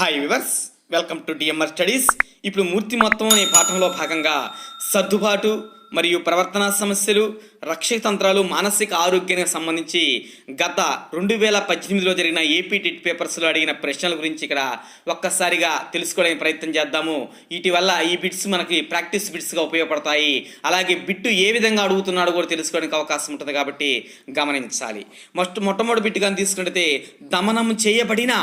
Hi viewers, welcome to DMR studies. ఇప్పుడు మూర్తిమత్వం అనే పాఠంలో భాగంగా సర్దుబాటు మరియు ప్రవర్తనా సమస్యలు, రక్షక తంత్రాలు, మానసిక ఆరోగ్యానికి సంబంధించి గత 2018లో జరిగిన ఏపీ టెట్ పేపర్స్లో అడిగిన ప్రశ్నల గురించి ఇక్కడ ఒక్కసారిగా తెలుసుకోవడానికి ప్రయత్నం చేద్దాము. వీటి వల్ల ఈ బిట్స్ మనకి ప్రాక్టీస్ బిట్స్గా ఉపయోగపడతాయి. అలాగే బిట్టు ఏ విధంగా అడుగుతున్నాడో కూడా తెలుసుకోవడానికి అవకాశం ఉంటుంది కాబట్టి గమనించాలి. మొట్టమొదటి బిట్ కానీ తీసుకుంటే, దమనం చేయబడిన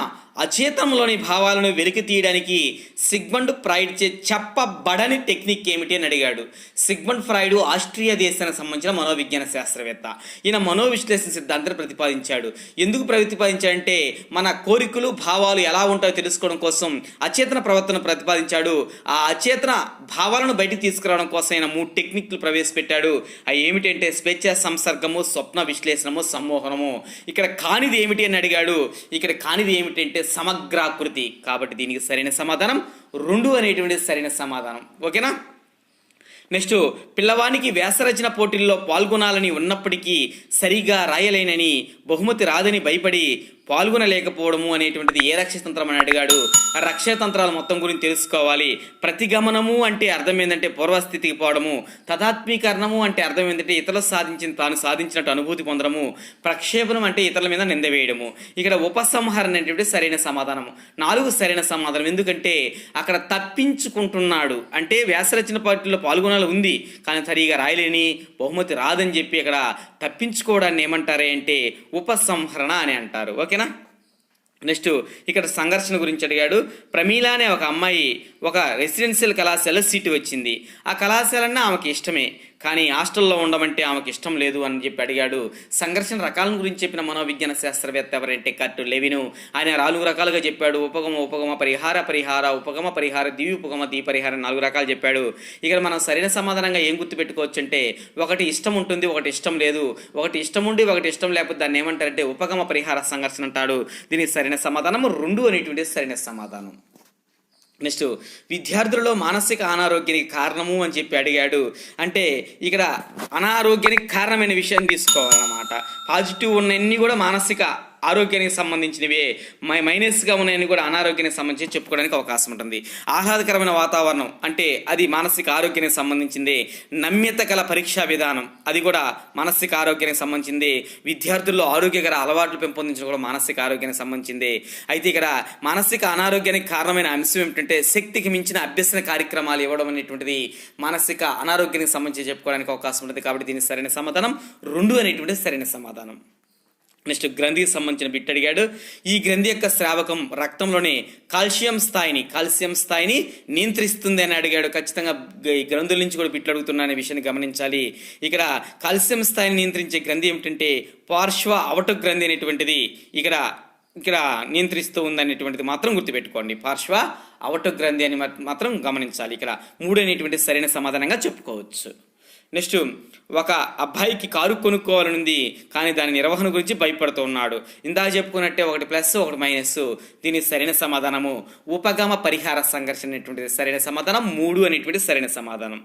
అచేతనంలోని భావాలను వెలికి తీయడానికి సిగ్మండ్ ఫ్రాయిడ్ చే చెప్పబడని టెక్నిక్ ఏమిటి అని అడిగాడు. సిగ్మండ్ ఫ్రాయిడ్ ఆస్ట్రియా దేశానికి సంబంధించిన మనోవిజ్ఞాన శాస్త్రవేత్త. ఈయన మనోవిశ్లేషణ సిద్ధాంతాన్ని ప్రతిపాదించాడు. ఎందుకు ప్రతిపాదించాడంటే, మన కోరికలు భావాలు ఎలా ఉంటాయో తెలుసుకోవడం కోసం అచేతన ప్రవర్తన ప్రతిపాదించాడు. ఆ అచేతన భావాలను బయటికి తీసుకురావడం కోసం ఆయన 3 టెక్నిక్లు ప్రవేశపెట్టాడు. అవి ఏమిటంటే స్వేచ్ఛ సంసర్గము, స్వప్న విశ్లేషణము, సమ్మోహనము. ఇక్కడ కానిది ఏమిటి అని అడిగాడు. ఇక్కడ కానిది ఏమిటంటే సమగ్రాకృతి. కాబట్టి దీనికి సరైన సమాధానం 2 అనేటువంటి సరైన సమాధానం. ఓకేనా? నెక్స్ట్, పిల్లవానికి వ్యాసరచన పోటీల్లో పాల్గొనాలని ఉన్నప్పటికీ సరిగా రాయలేనని, బహుమతి రాదని భయపడి పాల్గొనలేకపోవడము అనేటువంటిది ఏ రక్షతంత్రం అని అడిగాడు. రక్షతంత్రాలు మొత్తం గురించి తెలుసుకోవాలి. ప్రతిగమనము అంటే అర్థం ఏంటంటే పూర్వస్థితికి పోవడము. తదాత్మీకరణము అంటే అర్థం ఏంటంటే ఇతరులు సాధించిన తాను సాధించినట్టు అనుభూతి పొందడము. ప్రక్షేపణం అంటే ఇతరుల మీద నింద వేయడము. ఇక్కడ ఉపసంహరణ అనేటువంటి సరైన సమాధానము. 4 సరైన సమాధానం. ఎందుకంటే అక్కడ తప్పించుకుంటున్నాడు అంటే వ్యాసరచన పోటీల్లో పాల్గొనాలి ఉంది కానీ సరిగా రాయలేని, బహుమతి రాదని చెప్పి ఇక్కడ తప్పించుకోవడాన్ని ఏమంటారే అంటే ఉపసంహరణ అని అంటారు. ఓకేనా? నెక్స్ట్, ఇక్కడ సంఘర్షణ గురించి అడిగాడు. ప్రమీల అనే ఒక అమ్మాయి ఒక రెసిడెన్షియల్ కళాశాల సీటు వచ్చింది. ఆ కళాశాలన్నా ఆమెకి ఇష్టమే, కానీ హాస్టల్లో ఉండమంటే ఆమెకి ఇష్టం లేదు అని చెప్పి అడిగాడు. సంఘర్షణ రకాల గురించి చెప్పిన మనోవిజ్ఞాన శాస్త్రవేత్త ఎవరంటే కర్ట్ లెవిన్. ఆయన 4 రకాలుగా చెప్పాడు. ఉపగమ పరిహార, ఉపగమ పరిహార, ద్విపగమ పరిహార 4 రకాలు చెప్పాడు. ఇక్కడ మనం సరైన సమాధానంగా ఏం గుర్తుపెట్టుకోవచ్చు అంటే, ఒకటి ఇష్టం ఉంటుంది, ఒకటి ఇష్టం లేదు. ఒకటి ఇష్టం ఉండి ఒకటి ఇష్టం లేకపోతే దాన్ని ఏమంటారంటే ఉపగమ పరిహార సంఘర్షణ అంటాడు. దీనికి సరైన సమాధానం 2 అనేటువంటి సరైన సమాధానం. నెక్స్ట్, విద్యార్థులలో మానసిక అనారోగ్యానికి కారణము అని చెప్పి అడిగాడు. అంటే ఇక్కడ అనారోగ్యానికి కారణమైన విషయాన్ని తీసుకోవాలన్నమాట. పాజిటివ్ ఉన్నవన్నీ కూడా మానసిక ఆరోగ్యానికి సంబంధించినవే, మైనస్గా ఉన్నాయని కూడా అనారోగ్యానికి సంబంధించి చెప్పుకోవడానికి అవకాశం ఉంటుంది. ఆహ్లాదకరమైన వాతావరణం అంటే అది మానసిక ఆరోగ్యానికి సంబంధించింది. నమ్యత గల పరీక్షా విధానం అది కూడా మానసిక ఆరోగ్యానికి సంబంధించింది. విద్యార్థుల్లో ఆరోగ్యకర అలవాట్లు పెంపొందించడం కూడా మానసిక ఆరోగ్యానికి సంబంధించింది. అయితే ఇక్కడ మానసిక అనారోగ్యానికి కారణమైన అంశం ఏమిటంటే శక్తికి మించిన అభ్యసన కార్యక్రమాలు ఇవ్వడం అనేటువంటిది మానసిక అనారోగ్యానికి సంబంధించి చెప్పుకోవడానికి అవకాశం ఉంటుంది. కాబట్టి దీనికి సరైన సమాధానం 2 అనేటువంటిది సరైన సమాధానం. నెక్స్ట్, గ్రంథికి సంబంధించిన బిట్ అడిగాడు. ఈ గ్రంథి యొక్క స్రావకం రక్తంలోని కాల్షియం స్థాయిని నియంత్రిస్తుంది అని అడిగాడు. ఖచ్చితంగా ఈ గ్రంథుల నుంచి కూడా బిట్లు అడుగుతున్నా అనే విషయాన్ని గమనించాలి. ఇక్కడ కాల్షియం స్థాయిని నియంత్రించే గ్రంథి ఏమిటంటే పార్శ్వ అవటు గ్రంథి అనేటువంటిది ఇక్కడ నియంత్రిస్తూ ఉందనేటువంటిది మాత్రం గుర్తుపెట్టుకోండి. పార్శ్వ అవటు గ్రంథి అని మాత్రం గమనించాలి. ఇక్కడ 3 అనేటువంటి సరైన సమాధానంగా చెప్పుకోవచ్చు. నెక్స్ట్, ఒక అబ్బాయికి కారు కొనుక్కోవాలనుంది కానీ దాని నిర్వహణ గురించి భయపడుతూ ఉన్నాడు. ఇందాక చెప్పుకున్నట్టే ఒకటి ప్లస్ ఒకటి మైనస్. దీని సరైన సమాధానము ఉపగమ పరిహార సంఘర్షణ అనేటువంటిది సరైన సమాధానం. 3 అనేటువంటి సరైన సమాధానం.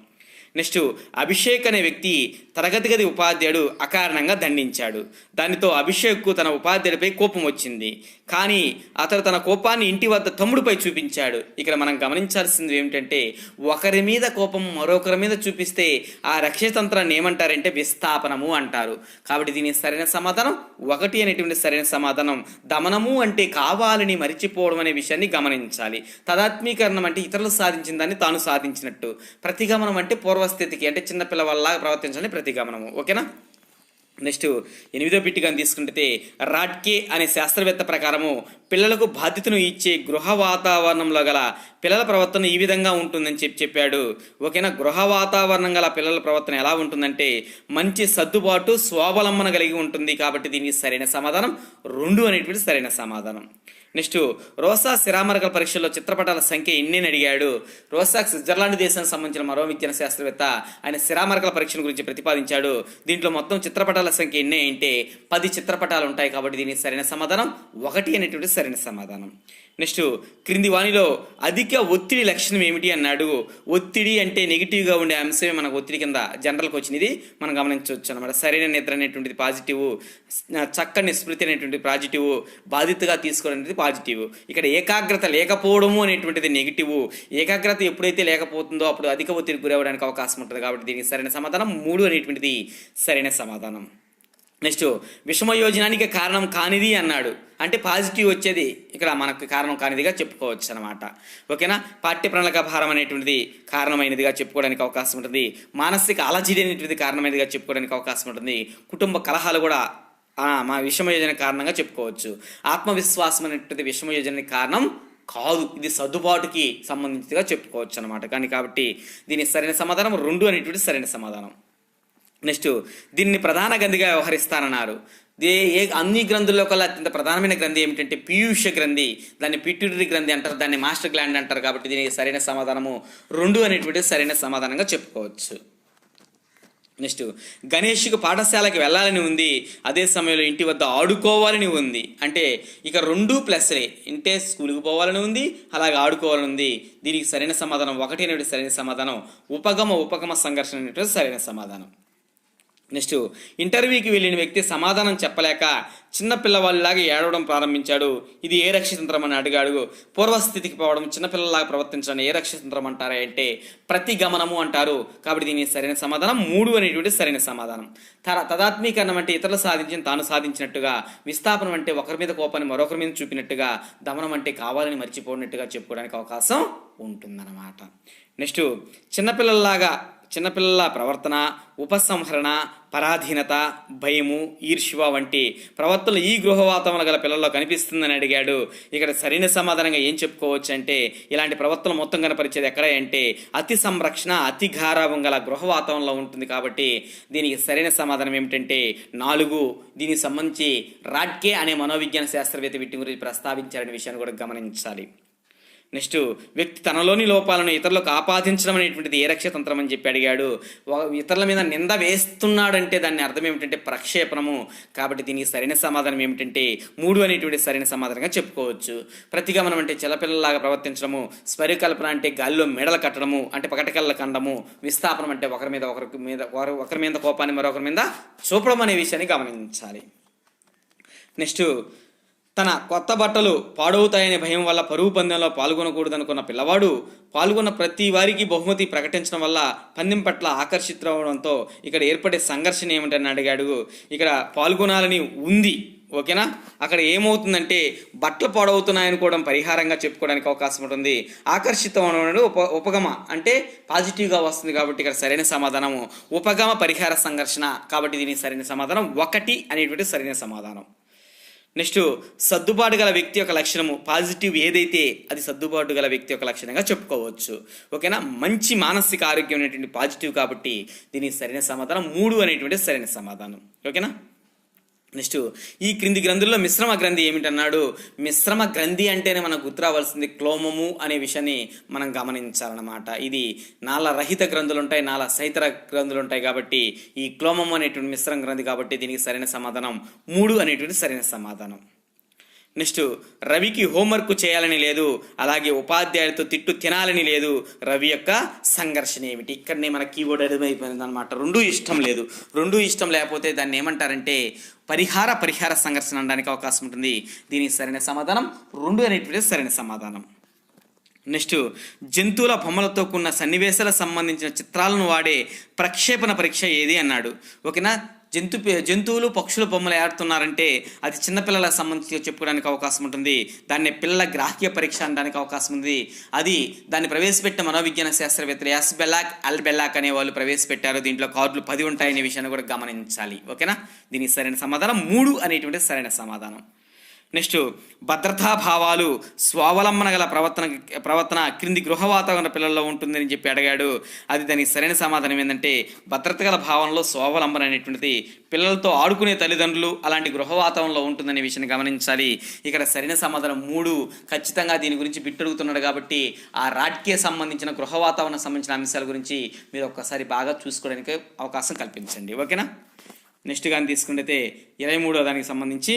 నెక్స్ట్, అభిషేక్ అనే వ్యక్తి తరగతి గది ఉపాధ్యాయుడు అకారణంగా దండించాడు. దానితో అభిషేక్కు తన ఉపాధ్యాయుడిపై కోపం వచ్చింది. కానీ అతడు తన కోపాన్ని ఇంటి వద్ద తమ్ముడిపై చూపించాడు. ఇక్కడ మనం గమనించాల్సింది ఏమిటంటే, ఒకరి మీద కోపం మరొకరి మీద చూపిస్తే ఆ రక్షతంత్రాన్ని ఏమంటారంటే విస్థాపనము అంటారు. కాబట్టి దీని సరైన సమాధానం 1 అనేటువంటి సరైన సమాధానం. దమనము అంటే కావాలని మరిచిపోవడం అనే విషయాన్ని గమనించాలి. తదాత్మీకరణం అంటే ఇతరులు సాధించిన దాన్ని తాను సాధించినట్టు. ప్రతిగమనం అంటే పూర్వస్థితికి అంటే చిన్నపిల్లవాళ్ళలాగా ప్రవర్తించాలని ప్రతిగమనము. ఓకేనా? నెక్స్ట్, 8వ బిట్ కానీ తీసుకుంటే, రాడ్కే అనే శాస్త్రవేత్త ప్రకారము పిల్లలకు బాధ్యతను ఇచ్చే గృహ వాతావరణంలో గల పిల్లల ప్రవర్తన ఈ విధంగా ఉంటుందని చెప్పాడు. ఓకేనా? గృహ వాతావరణం గల పిల్లల ప్రవర్తన ఎలా ఉంటుందంటే మంచి సర్దుబాటు, స్వావలంబన కలిగి ఉంటుంది. కాబట్టి దీనికి సరైన సమాధానం 2 అనేటువంటి సరైన సమాధానం. నెక్స్ట్, రోసా శిరామరకల పరీక్షల్లో చిత్రపటాల సంఖ్య ఎన్ని అని అడిగాడు. రోసాక్ స్విట్జర్లాండ్ దేశానికి సంబంధించిన మనోవిజ్ఞాన శాస్త్రవేత్త. ఆయన శిరామరకల పరీక్షల గురించి ప్రతిపాదించాడు. దీంట్లో మొత్తం చిత్రపటాల సంఖ్య ఎన్ని అంటే 10 చిత్రపటాలు ఉంటాయి. కాబట్టి దీనికి సరైన సమాధానం 1 అనేటువంటి సరైన సమాధానం. నెక్స్ట్ క్రింది వానిలో అధిక ఒత్తిడి లక్షణం ఏమిటి అన్నాడు. ఒత్తిడి అంటే నెగిటివ్గా ఉండే అంశమే మనకు ఒత్తిడి కింద జనరల్కి వచ్చినది మనం గమనించవచ్చు అనమాట. సరైన నిద్ర అనేటువంటిది పాజిటివ్, చక్కని స్మృతి అనేటువంటి పాజిటివ్, బాధ్యతగా తీసుకోవడం అనేది పాజిటివ్. ఇక్కడ ఏకాగ్రత లేకపోవడము అనేటువంటిది నెగిటివ్. ఏకాగ్రత ఎప్పుడైతే లేకపోతుందో అప్పుడు అధిక ఒత్తిడికి గురవడానికి అవకాశం ఉంటుంది. కాబట్టి దీనికి సరైన సమాధానం 3 అనేటువంటిది సరైన సమాధానం. నెక్స్ట్ విషమయోజనానికి కారణం కానిది అన్నాడు. అంటే పాజిటివ్ వచ్చేది ఇక్కడ మనకు కారణం కానిదిగా చెప్పుకోవచ్చు అనమాట. ఓకేనా. పాఠ్య ప్రణాళిక భారం అనేటువంటిది కారణమైనదిగా చెప్పుకోవడానికి అవకాశం ఉంటుంది. మానసిక అలజడి అనేటువంటిది కారణమైనదిగా చెప్పుకోవడానికి అవకాశం ఉంటుంది. కుటుంబ కలహాలు కూడా మా విషమయోజన కారణంగా చెప్పుకోవచ్చు. ఆత్మవిశ్వాసం అనేటువంటిది విషమయోజనకి కారణం కాదు, ఇది సర్దుబాటుకి సంబంధించిగా చెప్పుకోవచ్చు అనమాట. కాబట్టి దీని సరైన సమాధానం 2 అనేటువంటి సరైన సమాధానం. నెక్స్ట్ దీన్ని ప్రధాన గ్రంథిగా వ్యవహరిస్తారన్నారు. అన్ని గ్రంథుల్లో కల్లా అత్యంత ప్రధానమైన గ్రంథి ఏమిటంటే పీయూష గ్రంథి. దాన్ని పిట్యూటరీ గ్రంథి అంటారు, దాన్ని మాస్టర్ గ్లాండ్ అంటారు. కాబట్టి దీనికి సరైన సమాధానము 2 అనేటువంటిది సరైన సమాధానంగా చెప్పుకోవచ్చు. నెక్స్ట్ గణేష్కు పాఠశాలకు వెళ్ళాలని ఉంది, అదే సమయంలో ఇంటి వద్ద ఆడుకోవాలని ఉంది. అంటే ఇక 2 ప్లస్లే. అంటే స్కూల్కి పోవాలని ఉంది, అలాగే ఆడుకోవాలని ఉంది. దీనికి సరైన సమాధానం 1 అనేటువంటి సరైన సమాధానం. ఉపగమ సంఘర్షణ అనేటువంటి సరైన సమాధానం. నెక్స్ట్ ఇంటర్వ్యూకి వెళ్ళిన వ్యక్తి సమాధానం చెప్పలేక చిన్నపిల్లవాళ్ళలాగా ఏడవడం ప్రారంభించాడు. ఇది ఏ రక్షతంత్రం అని అడిగాడు. పూర్వస్థితికి పోవడం, చిన్నపిల్లలాగా ప్రవర్తించడం ఏ రక్షతంత్రం అంటారా అంటే ప్రతిగమనము అంటారు. కాబట్టి దీని సరైన సమాధానం 3 అనేటువంటి సరైన సమాధానం. తదాత్మీకరణం అంటే ఇతరులు సాధించిన తాను సాధించినట్టుగా, విస్థాపనం అంటే ఒకరి మీద కోపాన్ని మరొకరి మీద చూపినట్టుగా, దమనం అంటే కావాలని మర్చిపోయినట్టుగా చెప్పుకోవడానికి అవకాశం ఉంటుందన్నమాట. నెక్స్ట్ చిన్నపిల్లల ప్రవర్తన, ఉపసంహరణ, పరాధీనత, భయము, ఈర్ష్య వంటి ప్రవర్తనలు ఈ గృహ వాతావరణం గల పిల్లల్లో కనిపిస్తుందని అడిగాడు. ఇక్కడ సరైన సమాధానంగా ఏం చెప్పుకోవచ్చు అంటే ఇలాంటి ప్రవర్తన మొత్తం కనపరిచేది ఎక్కడ అంటే అతి సంరక్షణ, అతి గారాభం గల గృహ వాతావరణంలో ఉంటుంది. కాబట్టి దీనికి సరైన సమాధానం ఏమిటంటే 4. దీనికి సంబంధించి రాడ్కే అనే మనోవిజ్ఞాన శాస్త్రవేత్త వీటి గురించి ప్రస్తావించారనే విషయాన్ని కూడా గమనించాలి. నెక్స్ట్ వ్యక్తి తనలోని లోపాలను ఇతరులకు ఆపాదించడం అనేటువంటిది ఏ రక్షతంత్రం అని చెప్పి అడిగాడు. ఇతరుల మీద నింద వేస్తున్నాడంటే దాన్ని అర్థం ఏమిటంటే ప్రక్షేపణము. కాబట్టి దీనికి సరైన సమాధానం ఏమిటంటే 3 అనేటువంటి సరైన సమాధానంగా చెప్పుకోవచ్చు. ప్రతిగమనం అంటే చిలపిల్లలాగా ప్రవర్తించడము, స్వరకల్పన అంటే గాలిలో మెడలు కట్టడము అంటే పకటకళ్ళ కండము, విస్థాపనం అంటే ఒకరి మీద కోపాన్ని మరొకరి మీద చూపడం అనే విషయాన్ని గమనించాలి. నెక్స్ట్ తన కొత్త బట్టలు పాడవుతాయనే భయం వల్ల పరుగు పందెంలో పాల్గొనకూడదనుకున్న పిల్లవాడు పాల్గొన్న ప్రతి వారికి బహుమతి ప్రకటించడం వల్ల పందెం పట్ల ఆకర్షితులవడంతో ఇక్కడ ఏర్పడే సంఘర్షణ ఏమిటని అడిగాడు. ఇక్కడ పాల్గొనాలని ఉంది, ఓకేనా. అక్కడ ఏమవుతుందంటే బట్టలు పాడవుతున్నాయనుకోవడం పరిహారంగా చెప్పుకోవడానికి అవకాశం ఉంటుంది. ఆకర్షితం అనేది ఉపగమ అంటే పాజిటివ్గా వస్తుంది. కాబట్టి ఇక్కడ సరైన సమాధానము ఉపగమ పరిహార సంఘర్షణ. కాబట్టి దీనికి సరైన సమాధానం 1 అనేటువంటి సరైన సమాధానం. నెక్స్ట్ సర్దుబాటు గల వ్యక్తి యొక్క లక్షణము పాజిటివ్ ఏదైతే అది సర్దుబాటు గల వ్యక్తి యొక్క లక్షణంగా చెప్పుకోవచ్చు. ఓకేనా. మంచి మానసిక ఆరోగ్యం అనేటువంటి పాజిటివ్. కాబట్టి దీనికి సరైన సమాధానం 3 అనేటువంటి సరైన సమాధానం. ఓకేనా. నెక్స్ట్ ఈ క్రింది గ్రంథుల్లో మిశ్రమ గ్రంథి ఏమిటన్నాడు. మిశ్రమ గ్రంథి అంటేనే మనకు గుర్తురావాల్సింది క్లోమము అనే విషయాన్ని మనం గమనించాలన్నమాట. ఇది నాళరహిత గ్రంథులు ఉంటాయి, నాళ సహిత గ్రంథులు ఉంటాయి. కాబట్టి ఈ క్లోమము అనేటువంటి మిశ్రమ గ్రంథి. కాబట్టి దీనికి సరైన సమాధానం 3 అనేటువంటి సరైన సమాధానం. నెక్స్ట్ రవికి హోంవర్క్ చేయాలని లేదు, అలాగే ఉపాధ్యాయులతో తిట్టు తినాలని లేదు. రవి యొక్క సంఘర్షణ ఏమిటి? ఇక్కడనే మన కీబోర్డ్ అర్థమైపోయింది అనమాట. 2 ఇష్టం లేదు. 2 ఇష్టం లేకపోతే దాన్ని ఏమంటారంటే పరిహార సంఘర్షణ అనడానికి అవకాశం ఉంటుంది. దీనికి సరైన సమాధానం 2 అనేటువంటి సరైన సమాధానం. నెక్స్ట్ జంతువుల బొమ్మలతో కూడిన సన్నివేశాలకు సంబంధించిన చిత్రాలను వాడే ప్రక్షేపణ పరీక్ష ఏది అన్నాడు. ఓకేనా. జంతువులు పక్షుల బొమ్మలు ఏడుతున్నారంటే అది చిన్నపిల్లలకు సంబంధించి చెప్పుకోవడానికి అవకాశం ఉంటుంది. దాన్ని పిల్లల గ్రాహ్య పరీక్ష అనడానికి అవకాశం ఉంది. దాన్ని ప్రవేశపెట్టిన మనోవిజ్ఞాన శాస్త్రవేత్తలు ఎస్ బెల్లాక్, అల్ బెల్లాక్ అనే వాళ్ళు ప్రవేశపెట్టారు. దీంట్లో కార్డులు 10 ఉంటాయనే విషయాన్ని కూడా గమనించాలి. ఓకేనా. దీనికి సరైన సమాధానం 3 అనేటువంటి సరైన సమాధానం. నెక్స్ట్ భద్రతాభావాలు, స్వావలంబన గల ప్రవర్తన క్రింది గృహ వాతావరణ పిల్లల్లో ఉంటుందని చెప్పి అడిగాడు. అది దానికి సరైన సమాధానం ఏంటంటే భద్రత గల భావనలో స్వావలంబన అనేటువంటిది పిల్లలతో ఆడుకునే తల్లిదండ్రులు అలాంటి గృహ వాతావరణంలో ఉంటుందనే విషయాన్ని గమనించాలి. ఇక్కడ సరైన సమాధానం 3. ఖచ్చితంగా దీని గురించి బిట్టడుగుతున్నాడు కాబట్టి ఆ రాడ్కే సంబంధించిన గృహ వాతావరణం సంబంధించిన అంశాల గురించి మీరు ఒక్కసారి బాగా చూసుకోవడానికి అవకాశం కల్పించండి. ఓకేనా. నెక్స్ట్ కానీ తీసుకుంటే 23వ దానికి సంబంధించి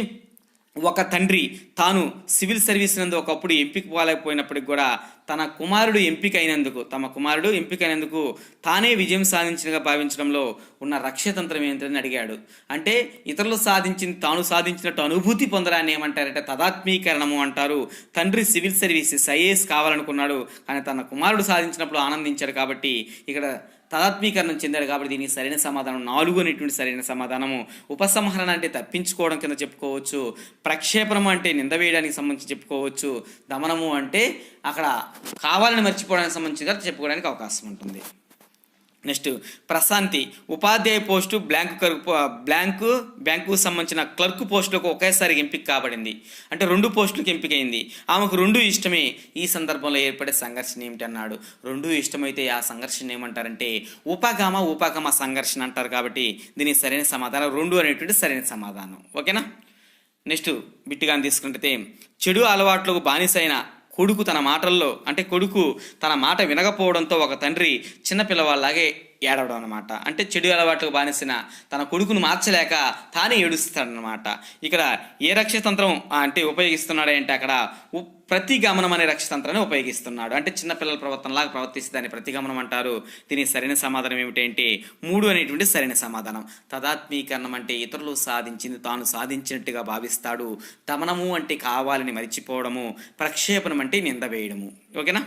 ఒక తండ్రి తాను సివిల్ సర్వీస్ నందు ఒకప్పుడు ఎంపిక పోలేకపోయినప్పటికి కూడా తమ కుమారుడు ఎంపిక అయినందుకు తానే విజయం సాధించినగా భావించడంలో ఉన్న రక్షతంత్రం ఏంటని అడిగాడు. అంటే ఇతరులు సాధించింది తాను సాధించినట్టు అనుభూతి పొందడాన్ని ఏమంటారంటే తదాత్మీకరణము అంటారు. తండ్రి సివిల్ సర్వీసెస్ ఐఏఎస్ కావాలనుకున్నాడు, కానీ తన కుమారుడు సాధించినప్పుడు ఆనందించాడు కాబట్టి ఇక్కడ తదాత్మీకరణం చెందాడు. కాబట్టి దీనికి సరైన సమాధానం 4 అనేటువంటి సరైన సమాధానము. ఉపసంహరణ అంటే తప్పించుకోవడం కింద చెప్పుకోవచ్చు. ప్రక్షేపణం అంటే నింద వేయడానికి సంబంధించి చెప్పుకోవచ్చు. దమనము అంటే అక్కడ కావాలని మర్చిపోవడానికి సంబంధించిగా చెప్పుకోవడానికి అవకాశం ఉంటుంది. నెక్స్ట్ ప్రశాంతి ఉపాధ్యాయ పోస్టు బ్యాంకు సంబంధించిన క్లర్క్ పోస్టులకు ఒకేసారి ఎంపిక కాబడింది. అంటే 2 పోస్టులకు ఎంపికైంది. ఆమెకు 2 ఇష్టమే. ఈ సందర్భంలో ఏర్పడే సంఘర్షణ ఏమిటి అన్నాడు. 2 ఇష్టమైతే ఆ సంఘర్షణ ఏమంటారంటే ఉపాగమ సంఘర్షణ అంటారు. కాబట్టి దీనికి సరైన సమాధానం 2 అనేటువంటి సరైన సమాధానం. ఓకేనా. నెక్స్ట్ బిట్టిగా తీసుకుంటే చెడు అలవాట్లకు బానిసైన కొడుకు తన మాట వినకపోవడంతో ఒక తండ్రి చిన్న పిల్లవాళ్ళలాగే ఏడవడం అనమాట. అంటే చెడు అలవాట్లకు బానిసిన తన కొడుకును మార్చలేక తానే ఏడుస్తాడనమాట. ఇక్కడ ఏ రక్షతంత్రం అంటే ఉపయోగిస్తున్నాడంటే అక్కడ ప్రతిగమనం అనే రక్షతంత్రాన్ని ఉపయోగిస్తున్నాడు. అంటే చిన్నపిల్లల ప్రవర్తనలాగా ప్రవర్తిస్తే దాన్ని ప్రతిగమనం అంటారు. దీనికి సరైన సమాధానం ఏమిటంటే 3 అనేటువంటి సరైన సమాధానం. తదాత్మీకరణం అంటే ఇతరులు సాధించింది తాను సాధించినట్టుగా భావిస్తాడు. దమనము అంటే కావాలని మరిచిపోవడము. ప్రక్షేపణం అంటే నింద వేయడము. ఓకేనా.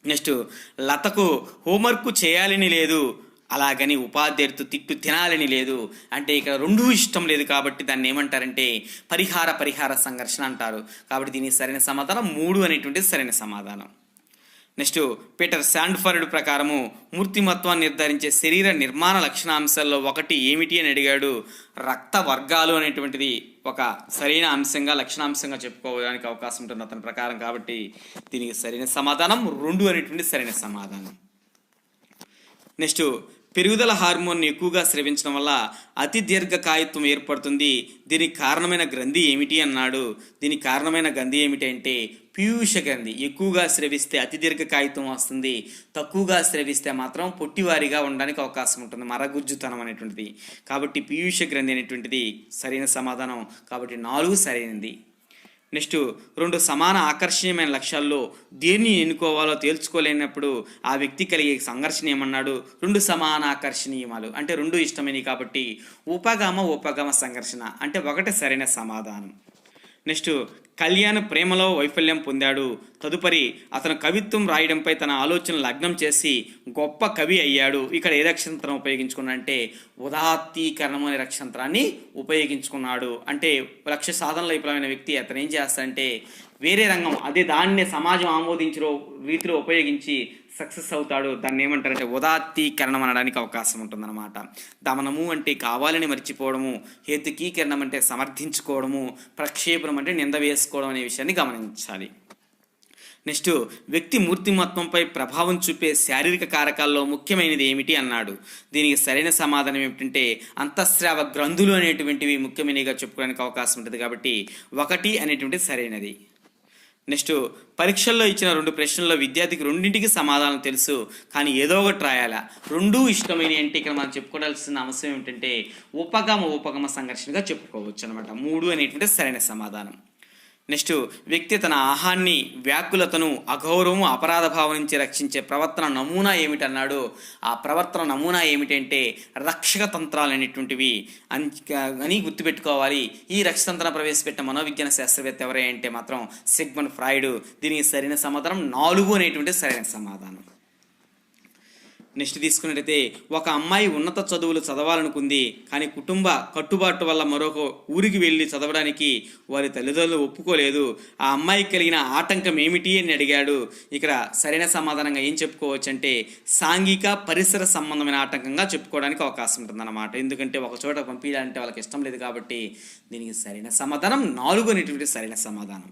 నెక్స్ట్ లతకు హోంవర్క్ చేయాలని లేదు, అలాగని ఉపాధ్యాయుడితో తిట్టు తినాలని లేదు. అంటే ఇక్కడ 2 ఇష్టం లేదు కాబట్టి దాన్ని ఏమంటారంటే పరిహార సంఘర్షణ అంటారు. కాబట్టి దీనికి సరైన సమాధానం 3 అనేటువంటి సరైన సమాధానం. నెక్స్ట్ పీటర్ శాండ్ఫర్డ్ ప్రకారము మూర్తిమత్వాన్ని నిర్ధారించే శరీర నిర్మాణ లక్షణాంశాల్లో ఒకటి ఏమిటి అని అడిగాడు. రక్త వర్గాలు అనేటువంటిది ఒక సరైన అంశంగా లక్షణాంశంగా చెప్పుకోవడానికి అవకాశం ఉంటుంది అతని ప్రకారం. కాబట్టి దీనికి సరైన సమాధానం 2 అనేటువంటి సరైన సమాధానం. నెక్స్ట్ పెరుగుదల హార్మోన్ ఎక్కువగా స్రవించడం వల్ల అతి దీర్ఘకాయత్వం ఏర్పడుతుంది. దీనికి కారణమైన గ్రంథి ఏమిటి అన్నాడు. దీనికి కారణమైన గ్రంథి ఏమిటి అంటే పీయూష గ్రంథి. ఎక్కువగా స్రవిస్తే అతి దీర్ఘకాయత్వం వస్తుంది, తక్కువగా స్రవిస్తే మాత్రం పొట్టివారిగా ఉండడానికి అవకాశం ఉంటుంది, మరగుజ్జుతనం అనేటువంటిది. కాబట్టి పీయూష గ్రంథి అనేటువంటిది సరైన సమాధానం. కాబట్టి 4 సరైనది. నెక్స్ట్ 2 సమాన ఆకర్షణీయమైన లక్ష్యాల్లో దేన్ని ఎన్నుకోవాలో తేల్చుకోలేనప్పుడు ఆ వ్యక్తి కలిగే సంఘర్షణ ఏమన్నాడు. 2 సమాన ఆకర్షణీయమాలు అంటే 2 ఇష్టమైనవి కాబట్టి ఉపగమ సంఘర్షణ అంటే 1 సరైన సమాధానం. నెక్స్ట్ కళ్యాణ్ ప్రేమలో వైఫల్యం పొందాడు. తదుపరి అతను కవిత్వం రాయడంపై తన ఆలోచనలు లగ్నం చేసి గొప్ప కవి అయ్యాడు. ఇక్కడ ఏ రక్షతంత్రం ఉపయోగించుకున్నాడంటే ఉదాత్తీకరణం అనే రక్షతంత్రాన్ని ఉపయోగించుకున్నాడు. అంటే లక్ష్య సాధనలో విఫలమైన వ్యక్తి అతను ఏం చేస్తాడంటే వేరే రంగం అదే దాన్నే సమాజం ఆమోదించిన రీతిలో ఉపయోగించి సక్సెస్ అవుతాడు. దాన్ని ఏమంటారంటే ఉదాత్తీకరణం అనడానికి అవకాశం ఉంటుందన్నమాట. దమనము అంటే కావాలని మర్చిపోవడము, హేతుకీకరణం అంటే సమర్థించుకోవడము, ప్రక్షేపణం అంటే నింద వేసుకోవడం అనే విషయాన్ని గమనించాలి. నెక్స్ట్ వ్యక్తి మూర్తిమత్వంపై ప్రభావం చూపే శారీరక కారకాల్లో ముఖ్యమైనది ఏమిటి అన్నాడు. దీనికి సరైన సమాధానం ఏమిటంటే అంతఃస్రావ గ్రంథులు అనేటువంటివి ముఖ్యమైనవిగా చెప్పుకోవడానికి అవకాశం ఉంటుంది. కాబట్టి 1 అనేటువంటిది సరైనది. నెక్స్ట్ పరీక్షల్లో ఇచ్చిన 2 ప్రశ్నల్లో విద్యార్థికి 2ంటికి సమాధానం తెలుసు, కానీ ఏదో ఒకటి రాయాలా. 2 ఇష్టమైన అంటే ఇక్కడ మనం చెప్పుకోవాల్సిన అంశం ఏమిటంటే ఉపగమ సంఘర్షణగా చెప్పుకోవచ్చు అనమాట. 3 అనేటువంటి సరైన సమాధానం. నెక్స్ట్ వ్యక్తి తన ఆహాన్ని వ్యాకులతను అగౌరవము అపరాధ భావం నుంచి రక్షించే ప్రవర్తన నమూనా ఏమిటన్నాడు. ఆ ప్రవర్తన నమూనా ఏమిటంటే రక్షక తంత్రాలు అనేటువంటివి అని గుర్తుపెట్టుకోవాలి. ఈ రక్షతంత్రం ప్రవేశపెట్టిన మనోవిజ్ఞాన శాస్త్రవేత్త ఎవరే అంటే మాత్రం సిగ్మండ్ ఫ్రాయిడ్. దీనికి సరైన సమాధానం 4 అనేటువంటి సరైన సమాధానం. నెక్స్ట్ తీసుకున్నట్టయితే ఒక అమ్మాయి ఉన్నత చదువులు చదవాలనుకుంది, కానీ కుటుంబ కట్టుబాటు వల్ల మరొక ఊరికి వెళ్ళి చదవడానికి వారి తల్లిదండ్రులు ఒప్పుకోలేదు. ఆ అమ్మాయికి కలిగిన ఆటంకం ఏమిటి అని అడిగాడు. ఇక్కడ సరైన సమాధానంగా ఏం చెప్పుకోవచ్చు అంటే సాంఘిక పరిసర సంబంధమైన ఆటంకంగా చెప్పుకోవడానికి అవకాశం ఉంటుందన్నమాట. ఎందుకంటే ఒక చోట పంపించాలంటే వాళ్ళకి ఇష్టం లేదు కాబట్టి దీనికి సరైన సమాధానం 4 అనేటువంటి సరైన సమాధానం.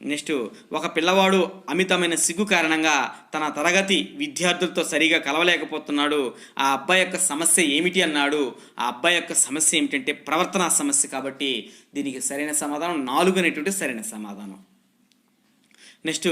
నెక్స్ట్ ఒక పిల్లవాడు అమితమైన సిగ్గు కారణంగా తన తరగతి విద్యార్థులతో సరిగా కలవలేకపోతున్నాడు. ఆ అబ్బాయి యొక్క సమస్య ఏమిటి అన్నాడు. ఆ అబ్బాయి యొక్క సమస్య ఏమిటంటే ప్రవర్తనా సమస్య. కాబట్టి దీనికి సరైన సమాధానం 4 అనేటువంటి సరైన సమాధానం. నెక్స్ట్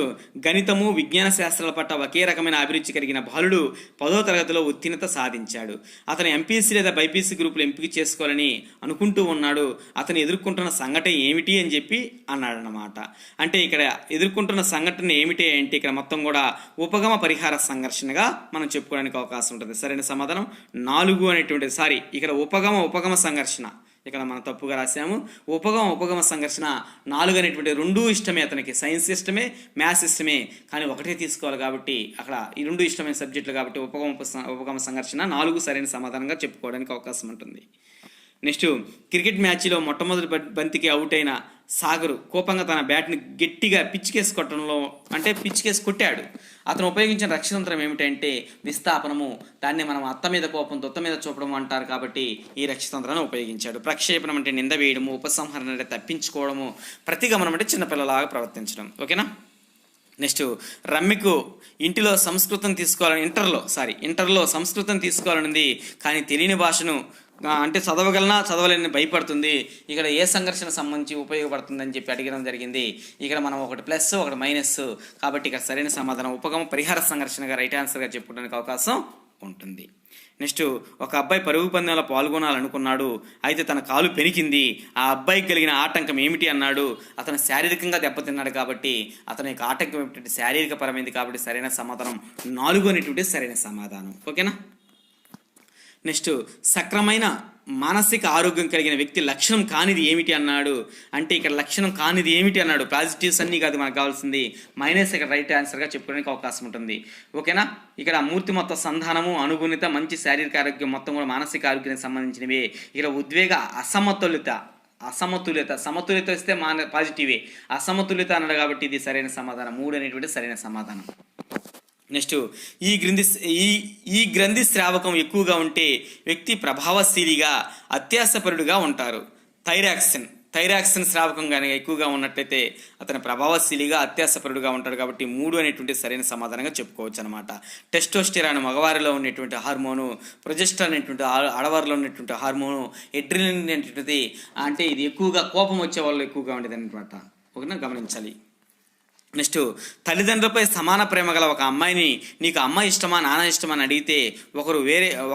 గణితము విజ్ఞాన శాస్త్రాల పట్ల ఒకే రకమైన అభిరుచి కలిగిన బాలుడు 10వ తరగతిలో ఉత్తీర్ణత సాధించాడు. అతను ఎంపీసీ లేదా బైపీసీ గ్రూపులు ఎంపిక చేసుకోవాలని అనుకుంటూ ఉన్నాడు. అతను ఎదుర్కొంటున్న సంఘటన ఏమిటి అని చెప్పి అన్నాడనమాట. అంటే ఇక్కడ ఎదుర్కొంటున్న సంఘటన ఏమిటి అంటే ఇక్కడ మొత్తం కూడా ఉపగమ పరిహార సంఘర్షణగా మనం చెప్పుకోవడానికి అవకాశం ఉంటుంది. సరైన సమాధానం 4 అనేటువంటిది. ఇక్కడ ఉపగమ సంఘర్షణ ఇక్కడ మనం తప్పుగా రాసాము. ఉపగమ సంఘర్షణ 4 అనేటువంటి రెండూ ఇష్టమే అతనికి. సైన్స్ ఇష్టమే, మ్యాథ్స్ ఇష్టమే, కానీ ఒకటే తీసుకోవాలి కాబట్టి అక్కడ ఈ రెండు ఇష్టమైన సబ్జెక్టులు కాబట్టి ఉపగమ సంఘర్షణ 4 సరైన సమాధానంగా చెప్పుకోవడానికి అవకాశం ఉంటుంది. నెక్స్ట్ క్రికెట్ మ్యాచ్లో మొట్టమొదటి బంతికి అవుట్ అయిన సాగరు కోపంగా తన బ్యాట్ని గట్టిగా పిచ్చికేసి కొట్టాడు. అతను ఉపయోగించిన రక్షతంత్రం ఏమిటంటే విస్థాపనము. దాన్ని మనం అత్త మీద కోపం తొత్త మీద చూపడం అంటారు కాబట్టి ఈ రక్షతంత్రాన్ని ఉపయోగించాడు. ప్రక్షేపణం అంటే నింద వేయడము, ఉపసంహరణ అంటే తప్పించుకోవడము, ప్రతిగమనం అంటే చిన్నపిల్లలాగా ప్రవర్తించడం. ఓకేనా. నెక్స్ట్ రమ్మికు ఇంటర్లో సంస్కృతం తీసుకోవాలనుంది కానీ తెలియని భాషను అంటే చదవలేని భయపడుతుంది. ఇక్కడ ఏ సంఘర్షణ సంబంధించి ఉపయోగపడుతుందని చెప్పి అడగడం జరిగింది. ఇక్కడ మనం ఒకటి ప్లస్ ఒకటి మైనస్ కాబట్టి ఇక్కడ సరైన సమాధానం ఉపగమ పరిహార సంఘర్షణగా రైట్ ఆన్సర్గా చెప్పుకోవడానికి అవకాశం ఉంటుంది. నెక్స్ట్ ఒక అబ్బాయి పరుగు పందెంలో పాల్గొనాలనుకున్నాడు. అయితే తన కాలు పెనికింది. ఆ అబ్బాయికి కలిగిన ఆటంకం ఏమిటి అన్నాడు. అతను శారీరకంగా దెబ్బతిన్నాడు కాబట్టి అతని యొక్క ఆటంకం ఏమిటంటే శారీరక పరమైంది కాబట్టి సరైన సమాధానం 4 అనేటువంటి సరైన సమాధానం. ఓకేనా. నెక్స్ట్ సక్రమైన మానసిక ఆరోగ్యం కలిగిన వ్యక్తి లక్షణం కానిది ఏమిటి అన్నాడు. అంటే ఇక్కడ లక్షణం కానిది ఏమిటి అన్నాడు. పాజిటివ్స్ అన్నీ కాదు మనకు కావాల్సింది, మైనస్ ఇక్కడ రైట్ ఆన్సర్గా చెప్పుకోవడానికి అవకాశం ఉంటుంది. ఓకేనా. ఇక్కడ మూర్తి మొత్తం సంధానము, అనుగుణిత, మంచి శారీరక ఆరోగ్యం మొత్తం కూడా మానసిక ఆరోగ్యానికి సంబంధించినవి. ఇక్కడ ఉద్వేగ సమతుల్యత వస్తే పాజిటివే, అసమతుల్యత అన్నాడు కాబట్టి ఇది సరైన సమాధానం. 3 అనేటువంటి సరైన సమాధానం. నెక్స్ట్ ఈ గ్రంథి స్రావకం ఎక్కువగా ఉంటే వ్యక్తి ప్రభావశీలిగా అత్యాసపరుడుగా ఉంటారు. థైరాక్సిన్ స్రావకం కానీ ఎక్కువగా ఉన్నట్లయితే అతను ప్రభావశీలిగా అత్యాసపరుడుగా ఉంటాడు కాబట్టి 3 అనేటువంటి సరైన సమాధానంగా చెప్పుకోవచ్చు అనమాట. టెస్టోస్టెరాన్ మగవారిలో ఉన్నటువంటి హార్మోను, ప్రొజెస్టరాన్ అనేటువంటి ఆడవారిలో ఉన్నటువంటి హార్మోను, ఎడ్రినలిన్ అనేటువంటిది అంటే ఇది ఎక్కువగా కోపం వచ్చే వాళ్ళు ఎక్కువగా ఉండేది అనమాట. ఓకేనా, గమనించాలి. నెక్స్ట్ తల్లిదండ్రులపై సమాన ప్రేమ గల ఒక అమ్మాయిని నీకు అమ్మ ఇష్టమా నాన్న ఇష్టమా అని అడిగితే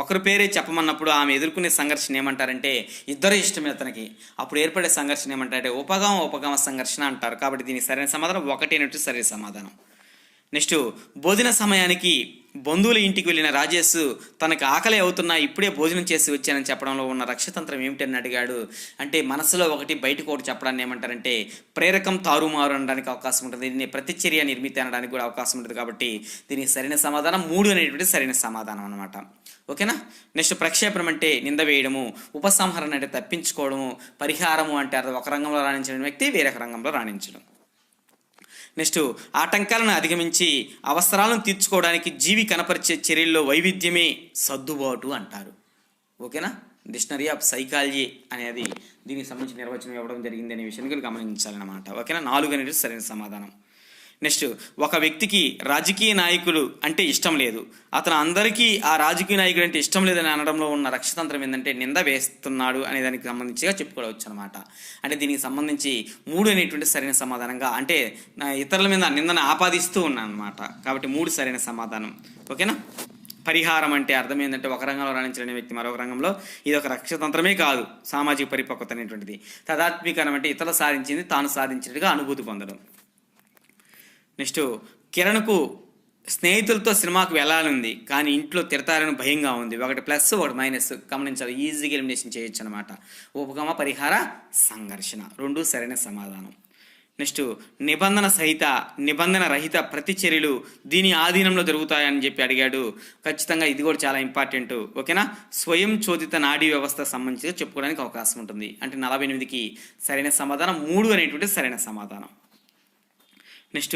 ఒకరు పేరే చెప్పమన్నప్పుడు ఆమె ఎదుర్కొనే సంఘర్షణ ఏమంటారంటే ఇద్దరు ఇష్టమే అతనికి. అప్పుడు ఏర్పడే సంఘర్షణ ఏమంటారంటే ఉపగమ సంఘర్షణ అంటారు. కాబట్టి దీనికి సరైన సమాధానం 1 అనేటువంటి సరైన సమాధానం. నెక్స్ట్ భోజన సమయానికి బంధువుల ఇంటికి వెళ్ళిన రాజేష్ తనకు ఆకలి అవుతున్నా ఇప్పుడే భోజనం చేసి వచ్చానని చెప్పడంలో ఉన్న రక్షతంత్రం ఏమిటని అడిగాడు. అంటే మనసులో ఒకటి బయటకు ఒకటి చెప్పడాన్ని ఏమంటారంటే ప్రేరకం తారుమారు అనడానికి అవకాశం ఉంటుంది. దీన్ని ప్రతిచర్య నిర్మితి అనడానికి కూడా అవకాశం ఉంటుంది. కాబట్టి దీనికి సరైన సమాధానం 3 అనేటువంటి సరైన సమాధానం అనమాట. ఓకేనా. నెక్స్ట్ ప్రక్షేపణం అంటే నింద వేయడము, ఉపసంహరణ అంటే తప్పించుకోవడము, పరిహారము అంటే ఒక రంగంలో రాణించిన వ్యక్తి వేరొక రంగంలో రాణించడం. నెక్స్ట్ ఆటంకాలను అధిగమించి అవసరాలను తీర్చుకోవడానికి జీవి కనపరిచే చర్యల్లో వైవిధ్యమే సర్దుబాటు అంటారు. ఓకేనా. డిక్షనరీ ఆఫ్ సైకాలజీ అనేది దీనికి సంబంధించిన నిర్వచనం ఇవ్వడం జరిగింది అనే విషయాన్ని గమనించాలన్నమాట. ఓకేనా. 4 అనేది సరైన సమాధానం. నెక్స్ట్ ఒక వ్యక్తికి రాజకీయ నాయకులు అంటే ఇష్టం లేదు. అతను అందరికీ ఆ రాజకీయ నాయకుడు అంటే ఇష్టం లేదని అనడంలో ఉన్న రక్షతంత్రం ఏంటంటే నింద వేస్తున్నాడు అనే దానికి సంబంధించిగా చెప్పుకోవచ్చు అనమాట. అంటే దీనికి సంబంధించి 3 అనేటువంటి సరైన సమాధానంగా అంటే ఇతరుల మీద నిందను ఆపాదిస్తూ ఉన్నాను అనమాట. కాబట్టి 3 సరైన సమాధానం. ఓకేనా. పరిహారం అంటే అర్థం ఏంటంటే ఒక రంగంలో రాణించలేని వ్యక్తి మరొక రంగంలో, ఇది ఒక రక్షతంత్రమే కాదు, సామాజిక పరిపక్వత అనేటువంటిది. తదాత్మీకరణం అంటే ఇతరులు సాధించింది తాను సాధించినట్టుగా అనుభూతి పొందడం. నెక్స్ట్ కిరణ్కు స్నేహితులతో సినిమాకు వెళ్ళాలని కానీ ఇంట్లో తిడతారని భయంగా ఉంది. ఒకటి ప్లస్ ఒకటి మైనస్ గమనించాలి. ఈజీగా ఎలిమినేషన్ చేయొచ్చు అనమాట. ఉపగమ పరిహార సంఘర్షణ 2 సరైన సమాధానం. నెక్స్ట్ నిబంధన రహిత ప్రతిచర్యలు దీని ఆధీనంలో జరుగుతాయని చెప్పి అడిగాడు. ఖచ్చితంగా ఇది కూడా చాలా ఇంపార్టెంట్. ఓకేనా. స్వయం చోదిత నాడీ వ్యవస్థ సంబంధించి చెప్పుకోవడానికి అవకాశం ఉంటుంది. అంటే 48కి సరైన సమాధానం 3 అనేటువంటి సరైన సమాధానం. నెక్స్ట్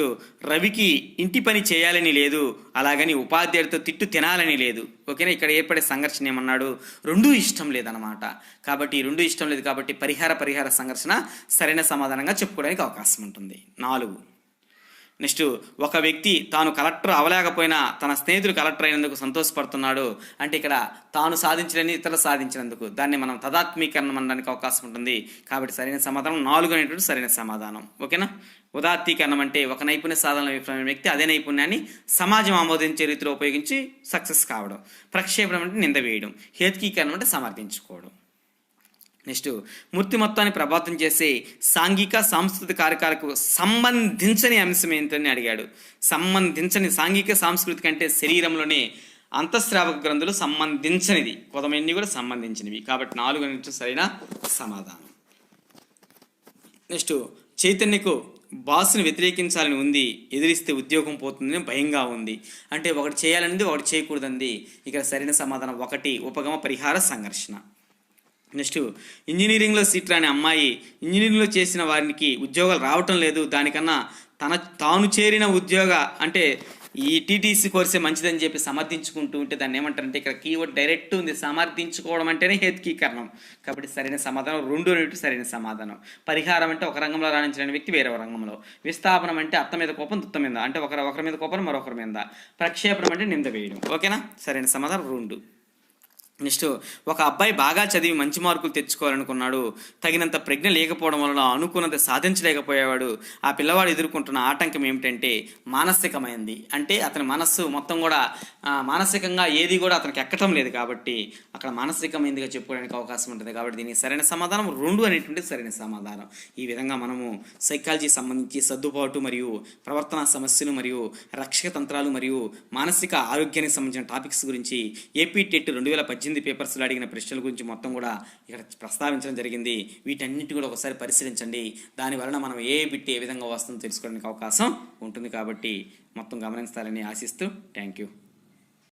రవికి ఇంటి పని చేయాలని లేదు, అలాగని ఉపాధ్యాయుడితో తిట్టు తినాలని లేదు. ఓకేనా. ఇక్కడ ఏర్పడే సంఘర్షణ ఏమన్నాడు, 2 ఇష్టం లేదన్నమాట. కాబట్టి 2 ఇష్టం లేదు కాబట్టి పరిహార సంఘర్షణ సరైన సమాధానంగా చెప్పుకోవడానికి అవకాశం ఉంటుంది. 4. నెక్స్ట్ ఒక వ్యక్తి తాను కలెక్టర్ అవలేకపోయినా తన స్నేహితుడు కలెక్టర్ అయినందుకు సంతోషపడుతున్నాడు. అంటే ఇక్కడ తాను సాధించలేని ఇతరులు సాధించినందుకు దాన్ని మనం తదాత్మీకరణం అనడానికి అవకాశం ఉంటుంది. కాబట్టి సరైన సమాధానం 4 అనేటువంటి సరైన సమాధానం. ఓకేనా. ఉదాత్తీకరణం అంటే ఒక నైపుణ్య సాధన విఫలమైన వ్యక్తి అదే నైపుణ్యాన్ని సమాజం ఆమోదించే రీతిలో ఉపయోగించి సక్సెస్ కావడం. ప్రక్షేపణం అంటే నింద వేయడం. హేతుకీకరణం అంటే సమర్థించుకోవడం. నెక్స్ట్, మూర్తిమత్వాన్ని ప్రభావితం చేసే సాంఘిక సాంస్కృతిక కార్యకాలకు సంబంధించని అంశం ఏంటని అడిగాడు. సంబంధించని సాంఘిక సాంస్కృతిక అంటే శరీరంలోనే అంతఃస్రావక గ్రంథులు సంబంధించనిది, కొదమన్నీ కూడా సంబంధించినవి. కాబట్టి 4 అనేది సరైన సమాధానం. నెక్స్ట్, చైతన్యకు బాస్ని వ్యతిరేకించాలని ఉంది, ఎదిరిస్తే ఉద్యోగం పోతుందని భయంగా ఉంది. అంటే ఒకటి చేయాలనిది ఒకటి చేయకూడదండి. ఇక్కడ సరైన సమాధానం 1 ఉపగమ పరిహార సంఘర్షణ. నెక్స్ట్, ఇంజనీరింగ్లో సీట్ రాని అమ్మాయి ఇంజనీరింగ్లో చేసిన వారికి ఉద్యోగాలు రావటం లేదు, దానికన్నా తాను చేరిన ఉద్యోగ అంటే ఈ టీటీసీ కోర్సే మంచిదని చెప్పి సమర్థించుకుంటూ ఉంటే దాన్ని ఏమంటారంటే, ఇక్కడ కీవర్డ్ డైరెక్ట్ ఉంది, సమర్థించుకోవడం అంటేనే హేతుకీకరణం. కాబట్టి సరైన సమాధానం 2 అనేవి సరైన సమాధానం. పరిహారం అంటే ఒక రంగంలో రాణించలేని వ్యక్తి వేరే రంగంలో. విస్థాపనం అంటే అత్త మీద కోపం దుత్త మీద, అంటే ఒకరి మీద కోపం మరొకరి మీద. ప్రక్షేపణం అంటే నింద వేయడం. ఓకేనా, సరైన సమాధానం 2. నెక్స్ట్, ఒక అబ్బాయి బాగా చదివి మంచి మార్కులు తెచ్చుకోవాలనుకున్నాడు, తగినంత ప్రజ్ఞ లేకపోవడం వలన అనుకున్నది సాధించలేకపోయేవాడు. ఆ పిల్లవాడు ఎదుర్కొంటున్న ఆటంకం ఏమిటంటే మానసికమైంది. అంటే అతని మనస్సు మొత్తం కూడా మానసికంగా ఏది కూడా అతనికి ఎక్కటం లేదు, కాబట్టి అక్కడ మానసికమైందిగా చెప్పుకోవడానికి అవకాశం ఉంటుంది. కాబట్టి దీనికి సరైన సమాధానం 2 అనేటువంటి సరైన సమాధానం. ఈ విధంగా మనము సైకాలజీ సంబంధించి సర్దుబాటు మరియు ప్రవర్తన సమస్యలు మరియు రక్షక తంత్రాలు మరియు మానసిక ఆరోగ్యానికి సంబంధించిన టాపిక్స్ గురించి ఏపీ టెట్ 2018 పేపర్స్లో అడిగిన ప్రశ్నల గురించి మొత్తం కూడా ఇక్కడ ప్రస్తావించడం జరిగింది. వీటన్నిటి కూడా ఒకసారి పరిశీలించండి. దానివలన మనం ఏ బిట్ ఏ విధంగా వస్తుందో తెలుసుకోవడానికి అవకాశం ఉంటుంది. కాబట్టి మొత్తం గమనిస్తారని ఆశిస్తూ థ్యాంక్ యూ.